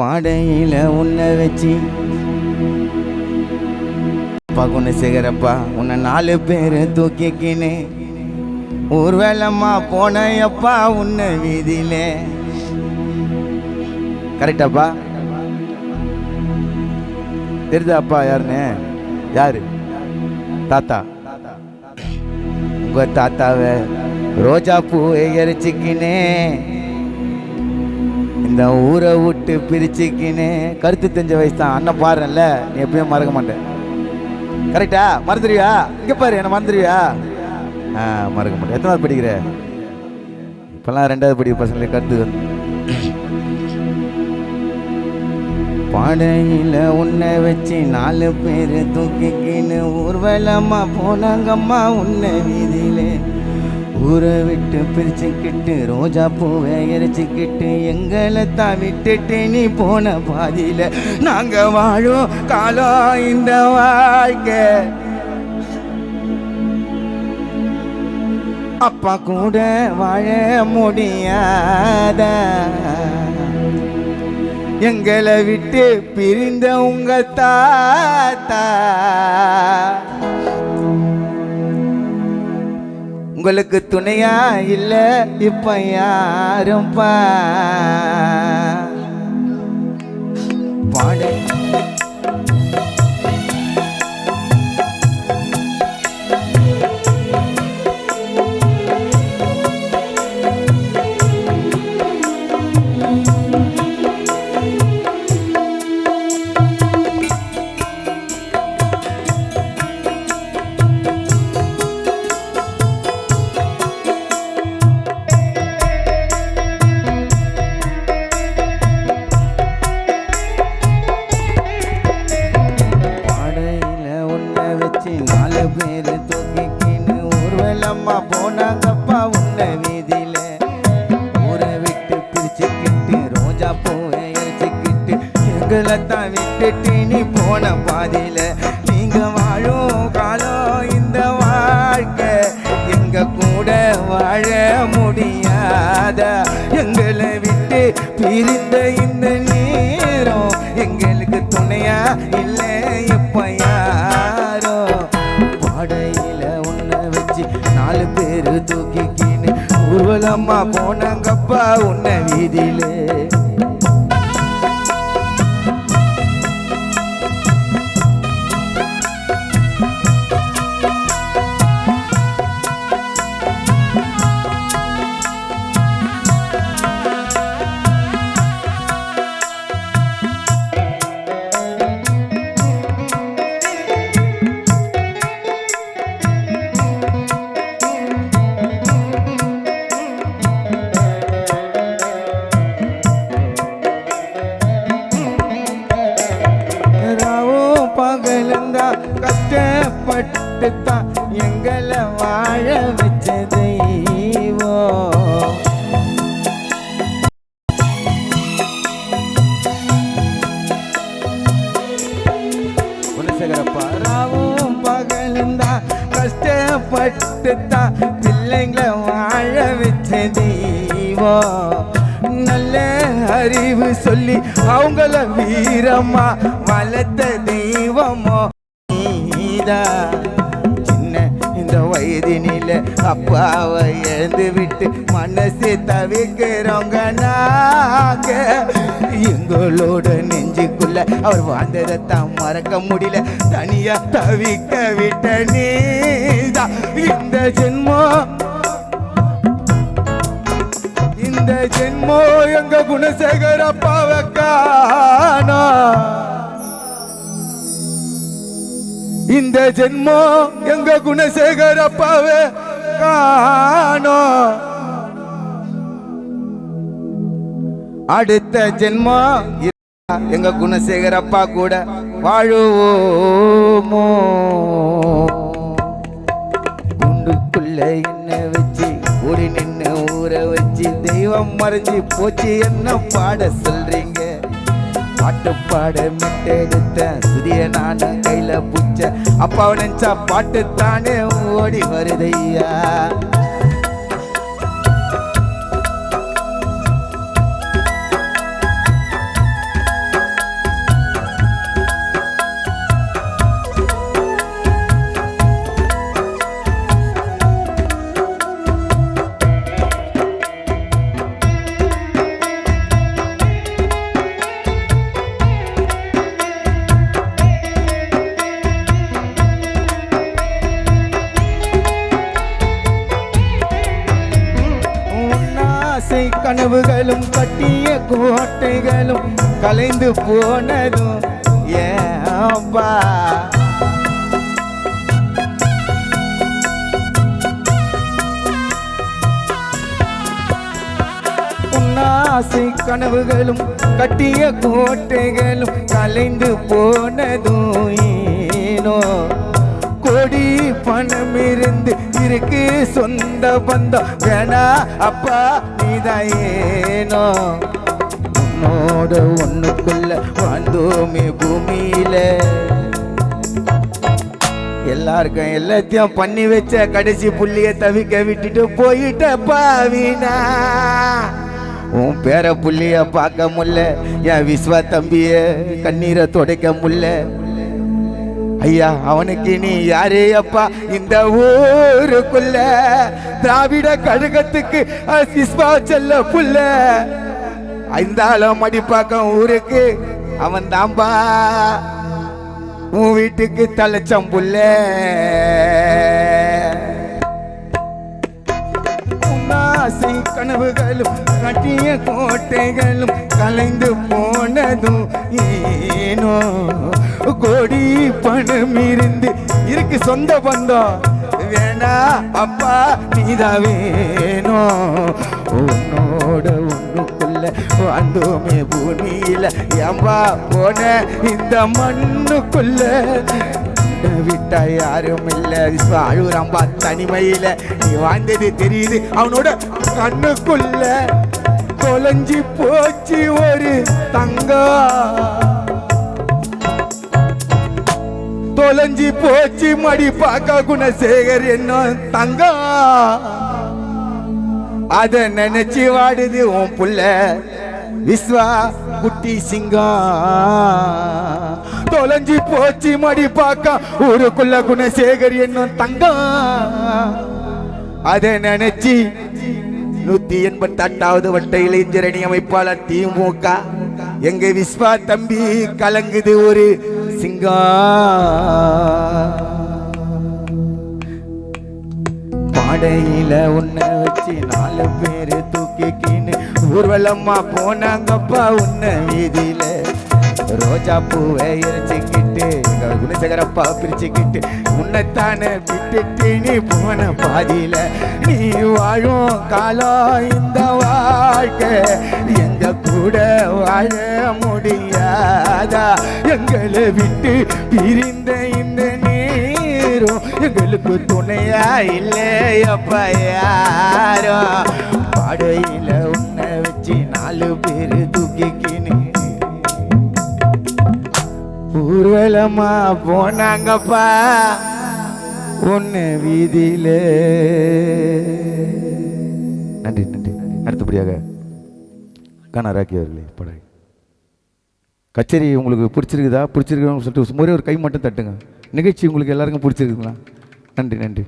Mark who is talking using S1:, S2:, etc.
S1: பாடையில உன்னை வச்சு பகுனு சேகரப்பா உன்னை 4 பேரு தூக்கிக்கினே ஊர்வேலம்மா போனையப்பா உன்னை வீதியில. கரெக்டாப்பா? தெரியுதாப்பா யாருன்னு? யாரு? தாத்தா. உங்க தாத்தாவை ரோஜா பூவை எரிச்சிக்கினே இந்த ஊரை விட்டு பிரிச்சுக்கினே. கருத்து தெரிஞ்ச வயசு தான். அண்ணன் பாருல, நீ எப்பயும் மறக்க மாட்டேன். கரெக்டா? மறந்துடுவியா? இங்க பாரு, என்ன மறந்துடுவியா? மறக்க மாட்டேன். எத்தனாவது படிக்கிற? இப்பெல்லாம் 2வது படிக்கிற பசங்களே கருத்து. பாடையில உன்னை வச்சு 4 பேரு தூக்கிக்கின்னு ஊர்வலமா போனாங்கம்மா உன்னை வீதியிலே. ஊரை விட்டு பிரிச்சுக்கிட்டு ரோஜா பூவை எரிச்சுக்கிட்டு எங்களை தான் விட்டுட்டு நீ போன பாதியில நாங்க வாழும் காலம் இந்த வாழ்க்கை. அப்பா கூட வாழ முடியாத எங்களை விட்டு பிரிந்த உங்க தாத்தா உங்களுக்கு துணையா இல்ல இப்ப யாரும் பாடை. போனாங்கப்பா உன்னை வீதியில. ஊரை விட்டு பிரிச்சுக்கிட்டு ரோஜா பூவை எரிச்சுக்கிட்டு எங்களை தான் விட்டுட்டு நீ போன பாதியில நீங்க வாழும் காலம் இந்த வாழ்க்கை. எங்க கூட வாழ முடியாத எங்களை விட்டு பிரிந்த இந்த நேரம் எங்களுக்கு துணையா இல்லை இப்ப யாரோ. பாடையில உன்னை வச்சு 4 பேரு தூக்கிக்கின்னு ஊர்வலம்மா போனாங்கப்பா உன்னை வீதியிலே. கஷ்டப்பட்டுத்தான் எங்களை வாழ வச்ச தெய்வம். குணசேகரப்பா ராவும் பகலுந்தான் கஷ்டப்பட்டுத்தான் பிள்ளைங்களை வாழ வச்ச தெய்வம். நல்ல அறிவு சொல்லி அவங்கள வீரமா வளர்த்த தெய்வமோ சின்ன இந்த வயதினில அப்பாவை எழுந்து விட்டு மனசு தவிக்கிறவங்க நாங்க. எங்களோட நெஞ்சுக்குள்ள அவர் வாழ்ந்ததைத்தான் மறக்க முடியல. தனியா தவிக்க விட்ட நீதான் இந்த ஜென்மம். இந்த ஜென்மம் எங்க குணசேகர அப்பாவை காணோம். இந்த ஜென்மம் எங்க குணசேகர அப்பாவை காணோம். அடுத்த ஜென்மம் எங்க குணசேகர அப்பா கூட வாழுவோமோ. குண்டுக்குள்ள என்ன வச்சு ஓடி நின்று ஊரை வச்சு தெய்வம் மறைஞ்சி போச்சு என்ன பாட சொல்றீங்க? பாட்டு பாட மிட்டெடுத்த சுதிய நானும் கையில புச்ச அப்பாவை நினைச்சா பாட்டு தானே ஓடி வருதையா. கனவுகளும் கட்டிய கோட்டைகளும் கலைந்து போனதும் ஏன்பா ஆசை கனவுகளும் கட்டிய கோட்டைகளும் கலைந்து போனதும் ஏனோ கோடி பணம் இருந்து இருக்கு சொந்த பந்தம் வேணா அப்பா நீதான் ஏனோ உன்னோட ஒண்ணுக்குள்ள வாழ்ந்தோமே பூமியில எல்லாருக்கும் எல்லாத்தையும் பண்ணி வச்ச கடைசி புள்ளிய தவிக்க விட்டுட்டு போயிட்டப்பா வீணா உன் பேர புள்ளிய பார்க்க முடியல என் விஸ்வா தம்பிய கண்ணீரை துடைக்க முடியல ஐயா அவனுக்கு நீ யாரே அப்பா இந்த ஊருக்குள்ள திராவிட கழகத்துக்கு விஸ்வா செல்ல புள்ள ஐந்தாளம் மடிப்பாக்கம் ஊருக்கு அவன் தாம்பா உன் வீட்டுக்கு தலைச்சம் புள்ள ஆசை கனவுகளும் கட்டிய கோட்டைகளும் கலைந்து போனதும் ஏனோ கோடி பணம் இருக்கு சொந்த பந்தம் வேணா அப்பா நீதான் வேணோ உன்னோட ஒண்ணுக்குள்ள வாழ்ந்தோமே பூமியில ஏம்பா போன இந்த மண்ணுக்குள்ள விட்டா யாரும் இல்ல அழுகுறாம்பா தனிமையில நீ வாழ்ந்தது தெரியுது அவனோட கண்ணுக்குள்ள தொலைஞ்சி போச்சு ஒரு தங்கம் தொலைஞ்சி போச்சு மடி பாக்க குணசேகர் என்ன தங்கம் அத நினைச்சு வாடுது உன் புள்ள விஸ்வா குட்டி சிங்கம் தொலைஞ்சி போச்சு மடி பாக்க ஊருக்குள்ள குணசேகர் என்னும் தங்கம் அதை நினைச்சு 188வது வட்ட இளைஞரணி அமைப்பாளர் திமுக எங்க விஸ்வா தம்பி கலங்குது ஒரு சிங்கம் பாடையில உன்னை வச்சு 4 பேரு தூக்கிக்கின்னு ஊர்வலமா போனாங்கப்பா உன்னை வீதியில ரோஜா பூவை எரிச்சுக்கிட்டு குணசேகரப்பா பிரிச்சுக்கிட்டு உன்னைத்தானே விட்டுட்டு நீ போன பாதியில நீ வாழும் காலம் இந்த வாழ்க்கை எங்க கூட வாழ முடியாதா எங்களை விட்டு பிரிந்த இந்த நேரம் எங்களுக்கு துணையா இல்லையப்பா யாரோ பாடையில உன்னை வச்சு 4 பேரு தூக்கிக்கின்னு ஊர்வலமா போனாங்கப்பா உன்னை வீதியில நன்றி நன்றி அடுத்தபடியாக கானாராக்கி அவர்களே படை கச்சேரி உங்களுக்கு பிடிச்சிருக்குதா பிடிச்சிருக்குன்னு சொல்லிட்டு ஒரு கை மட்டும் தட்டுங்க நிகழ்ச்சி உங்களுக்கு எல்லாருக்கும் பிடிச்சிருக்குங்களா நன்றி நன்றி